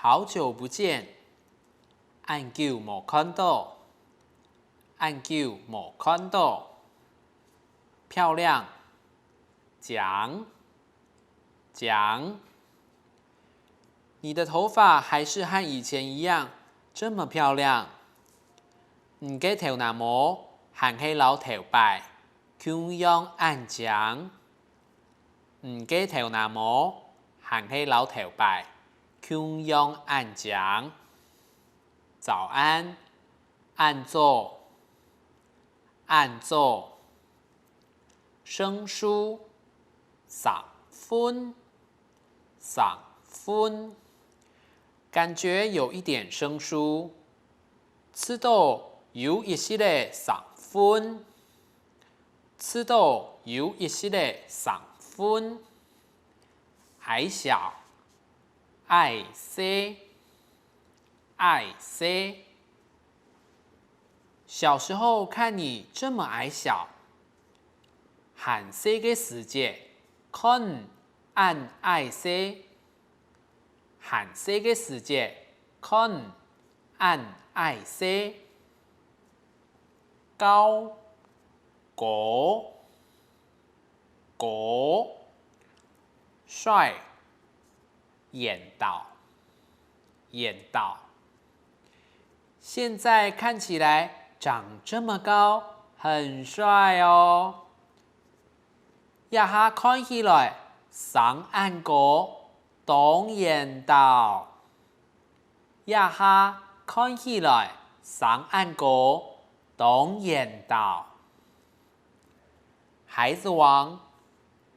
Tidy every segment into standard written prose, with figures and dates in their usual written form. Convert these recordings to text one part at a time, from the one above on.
好久不见，按久冇看到，按久冇看到，漂亮，讲，讲，你的头发还是和以前一样这么漂亮。你嘅頭那毛和起老頭髮，咁樣按講。你嘅頭那毛和起老頭髮，咁樣按講。早安，按做，按做。生疏，赏分，赏分。感覺有一點生疏，吃到有一些的賞分，吃到有一些的賞分。矮小，矮些，矮些。小時候看你這麼矮小，很細個世界，看按矮些，很細個世界，看按矮些。高，高，高。帥，演到，演到。現在看起來長這麼高，很帥哦。一下看起來上岸高，當演到。一下看起來上岸高，當演到。孩子王，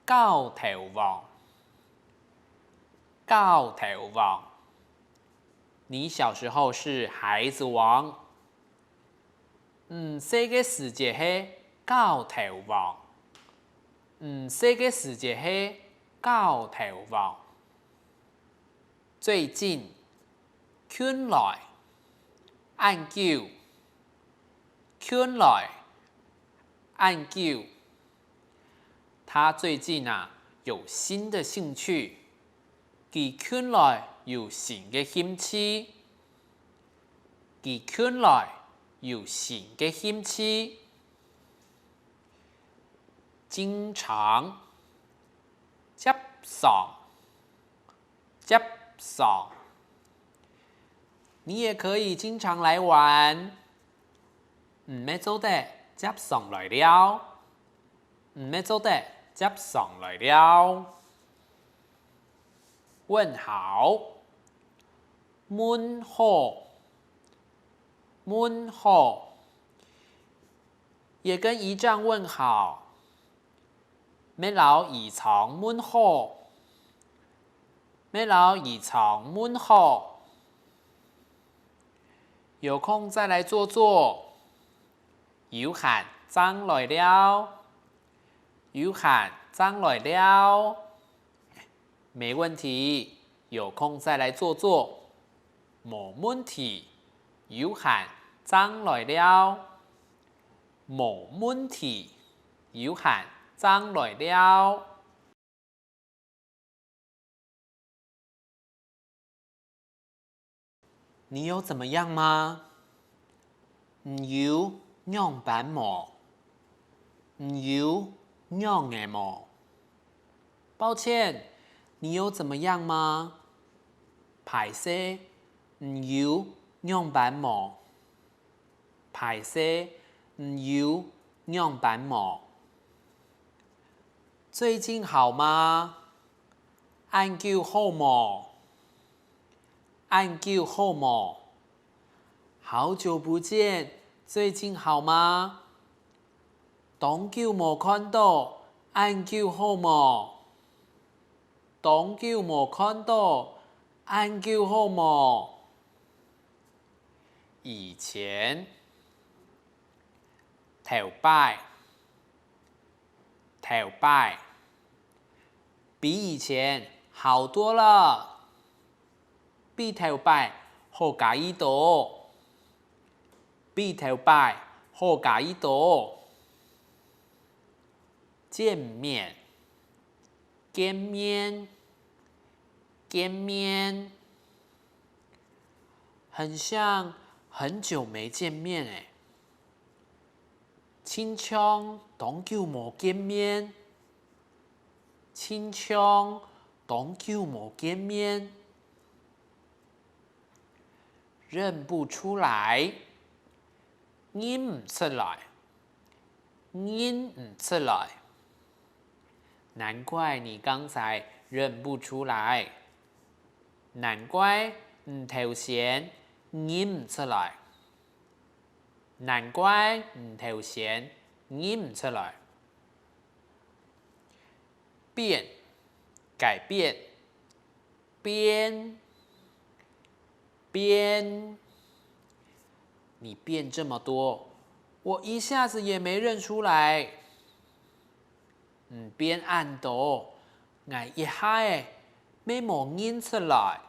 高頭王，高頭王。你小時候是孩子王，細個時節係高頭王，細個時節係高頭王。最近，近來，按久，近來，按久。他最近有新的興趣，佢近來有新嘅興趣，佢近來有新嘅興趣。經常，接上，接上。你也可以經常來玩，咩做得接上來了，咩做得接上來了。問好，問好，問好。也跟姨丈問好，咩老姨丈問好，咩老姨丈問好。有空再來坐坐，有閒張來了，有閒張來了。沒問題，有空再來坐坐，冇問題，有閒張來了，冇問題，有閒張來了。你有怎麼樣嗎？有樣板冇？有樣嘅冇？抱歉，你有怎麼樣嗎？歹勢，有樣板冇？歹勢，有樣板冇？最近好嗎？按久好冇？按久好冇？好久不見，最近好嗎？當久冇看到，按久好冇？當久冇看到，按久好冇？以前，頭擺，頭擺，比以前好多了。比頭擺好加一多，比頭擺好加一多。見面，見面，見面。很像很久没见面哎。亲像长久无见面，亲像长久无见面，认不出来，认唔出来，认唔出来。难怪你刚才认不出来，难怪头先认唔出来，难怪头先认唔出来。变，改变，变，变，你变这么多，我一下子也没认出来。变暗多，我一下诶没冇认出来。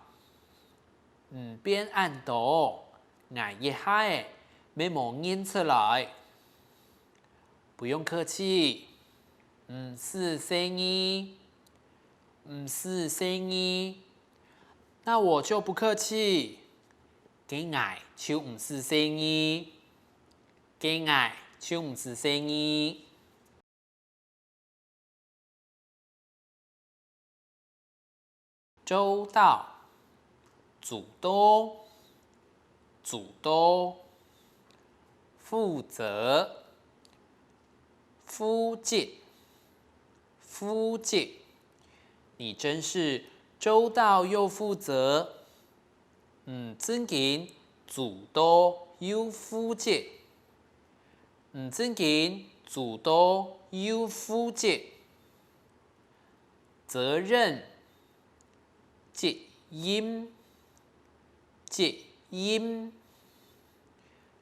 变暗多，我一下诶没冇认出来。不用客气，是生意，是生意，那我就不客气。给爱就唔是生意，给爱就唔是生意。周到，主动，主动，负责，附近，附近。你真是周到又负责。真紧主动又负责。真紧主动又负责。责任，责任，责任。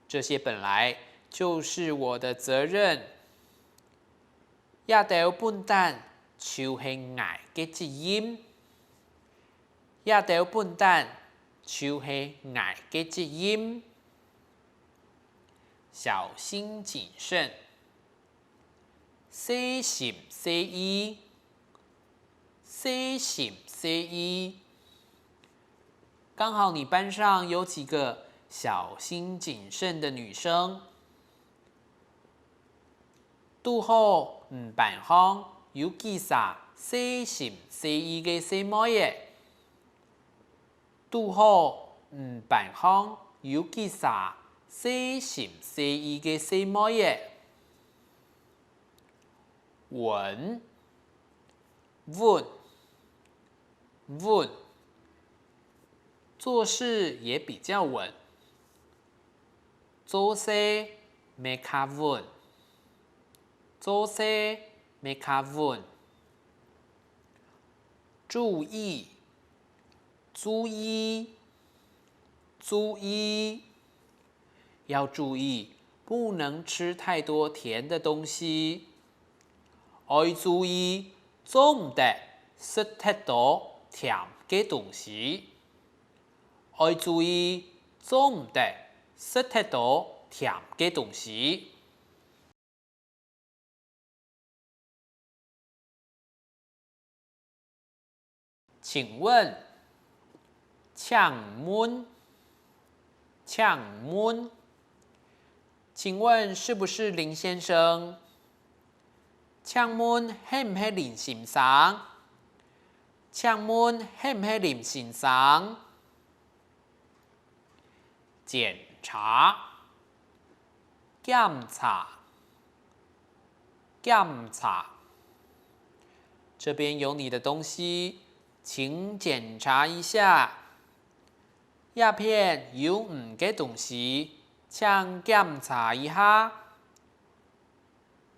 这些本来就是我的责任。也得本单就是我的责任，也得本单就是我的责任。小心谨慎，小心小意，小心小意。刚好你班上有几个小心谨慎的女生。拄好班上有几个小心小意的小妹耶。拄好班上有几个小心小意的小妹耶。稳，稳，稳，做事也比较稳。做事没较稳，做事没较稳。注意，注意，注意，要注意，不能吃太多甜的东西。要注意，做唔得食太多甜嘅东西。要注意，做唔得食太多甜嘅东西。请问，呛闷，呛闷，请问是不是林先生？呛闷系唔系林先生？呛闷系唔系林先生？检查，检查，检查。这边有你的东西，请检查一下。鸦片有唔嘅东西，请检查一下。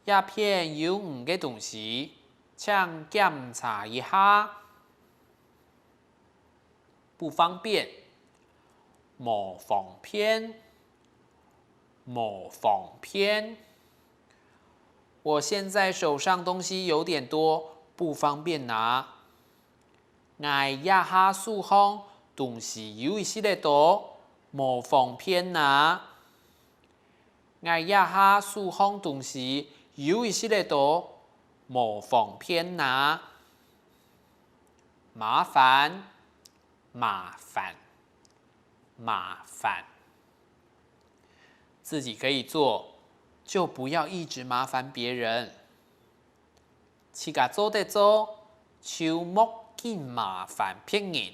鸦片有唔嘅东西，请检查一下。不方便，冇方便，冇方便。我现在手上东西有点多，不方便拿。我一下手上东西有一些的多，冇方便拿。我一下手上东西有一些的多，冇方便拿。麻烦，麻烦，麻烦。自己可以做，就不要一直麻烦别人。自家做得做，就莫紧麻烦别人。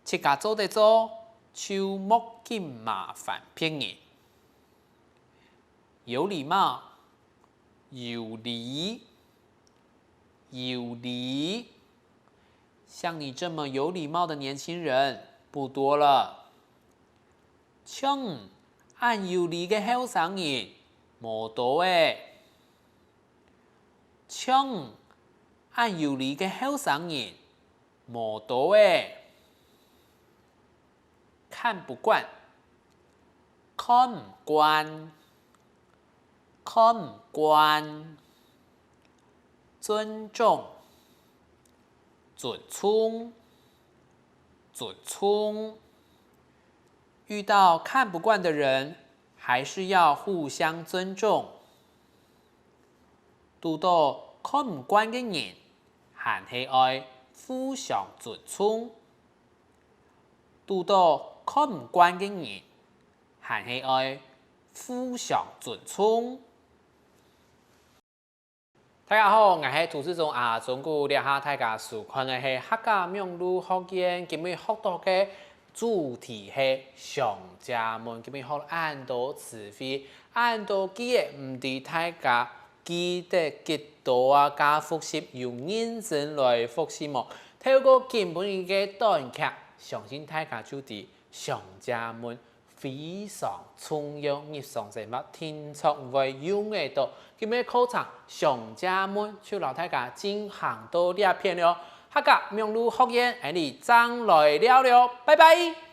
自家做得做，就莫紧麻烦别人。有礼貌，有礼，有礼。像你这么有礼貌的年轻人不多了。像按有礼嘅后生人无多诶。像按有礼嘅后生人无多诶。看不惯，看唔惯，看唔惯。尊重，尊重，尊重。遇到看不惯的人，还是要互相尊重。遇到看唔惯嘅人，还是爱互相尊重。遇到看唔惯嘅人，还是爱互相尊重。大家好，我是图书中中古聊下大家所看的是客家闽语方言，今日学到的主题是上家门，今日学按多词汇，按多记的唔对大家记得几多加复习，用认真来复习么？透过今本日的短剧，相信大家就对上家门非常重要，日常生活听出会用得到。今日课程上家门就老大家进行到这片了，客家闽语学院，你将来了了，拜拜。